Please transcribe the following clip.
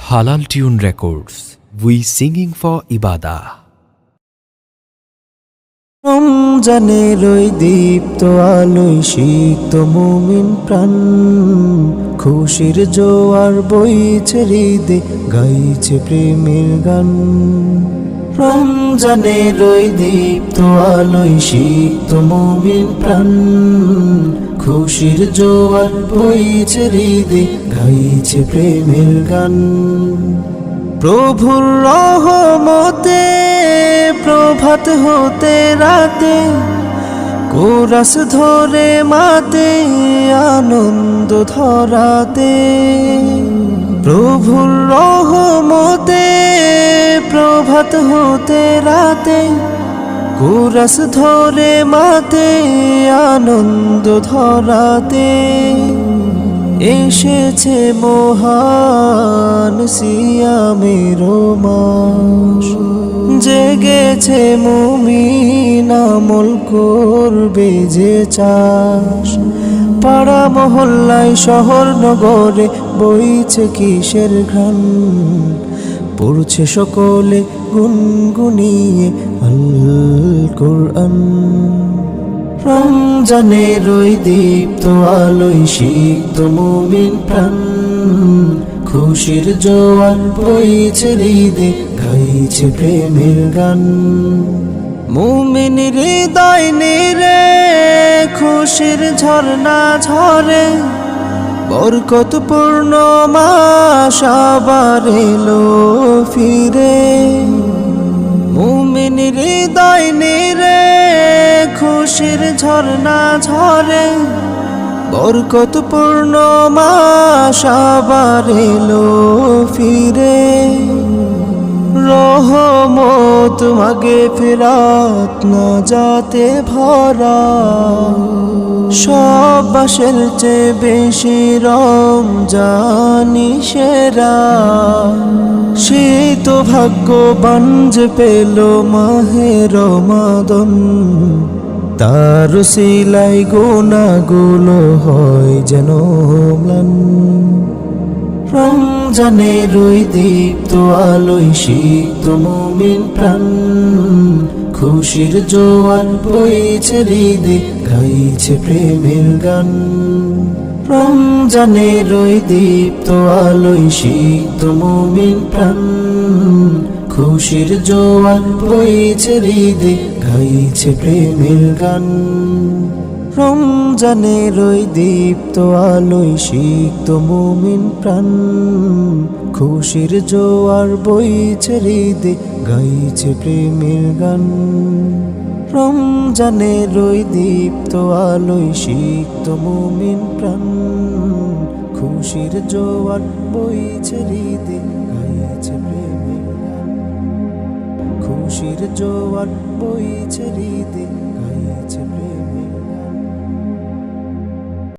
Halal Tune Records. We singing for Ibadah. রমজানের ওই দীপ্ত আলোয় সিক্ত মুমিন প্রাণ, খুশির জোয়ার বইছে হৃদে, গাইছে প্রেমের গান। রমজানের ওই দীপ্ত আলোয় সিক্ত মুমিন প্রাণ, খুশির জোয়ার বইছে হৃদে, গাইছে প্রেমের গান। প্রভুর রহমতে প্রভাত হতে রাতে, কোরাস ধরে মাতে আনন্দ ধরাতে। প্রভুর রহমতে প্রভাত হতে রাতে, কোরাস ধরে মাতে আনন্দ ধরাতে। এসেছে মহান সিয়ামের মাস, জেগেছে মুমিন আমল করবে যে চাষ। পাড়া মহল্লায় শহর নগরে বইছে কিসের ঘ্রাণ, পড়ছে সকলে গুনগুনিয়ে আল কোরআন। রমজানের ওই দীপ্ত আলোয় সিক্ত মুমিন প্রাণ, খুশির জোয়ার বইছে হৃদে, গাইছে প্রেমের গান। মুমিন হৃদয় নিরে খুশির ঝর্ণা ঝরে, বরকতপূর্ণ মাস আবার এলো ফিরে। মুমিন হৃদয় নিরে খুশির ঝর্ণা ঝরে, বরকতপূর্ণ মাস আবার এলো ফিরে। রহমত মাগফিরাত না যাতে ভরা, সব মাসের চেয়ে বেশি রমজানি সেরা। সে তো ভাগ্যবান যে পেল মাহে রমাদান, তার সিলাই গুনাহগুলো হয় যেন ম্লান। রমজানের ওই দীপ্ত আলোয় সিক্ত মুমিন প্রাণ, খুশির জোয়ার বইছে হৃদে, গাইছে প্রেমের গান। রমজানের ওই দীপ্ত আলোয় সিক্ত মুমিন প্রাণ, খুশির জোয়ার বইছে হৃদে, গাইছে প্রেমের গান। রমজানের ওই দীপ্ত আলোয় সিক্ত মুমিন প্রাণ, খুশির জোয়ার বইছে হৃদে, গাইছে প্রেমের গান। রমজানের ওই দীপ্ত আলোয় সিক্ত মুমিন প্রাণ, খুশির জোয়ার বইছে হৃদে, গাইছে প্রেমের গান। খুশির জোয়ার বইছে হৃদে,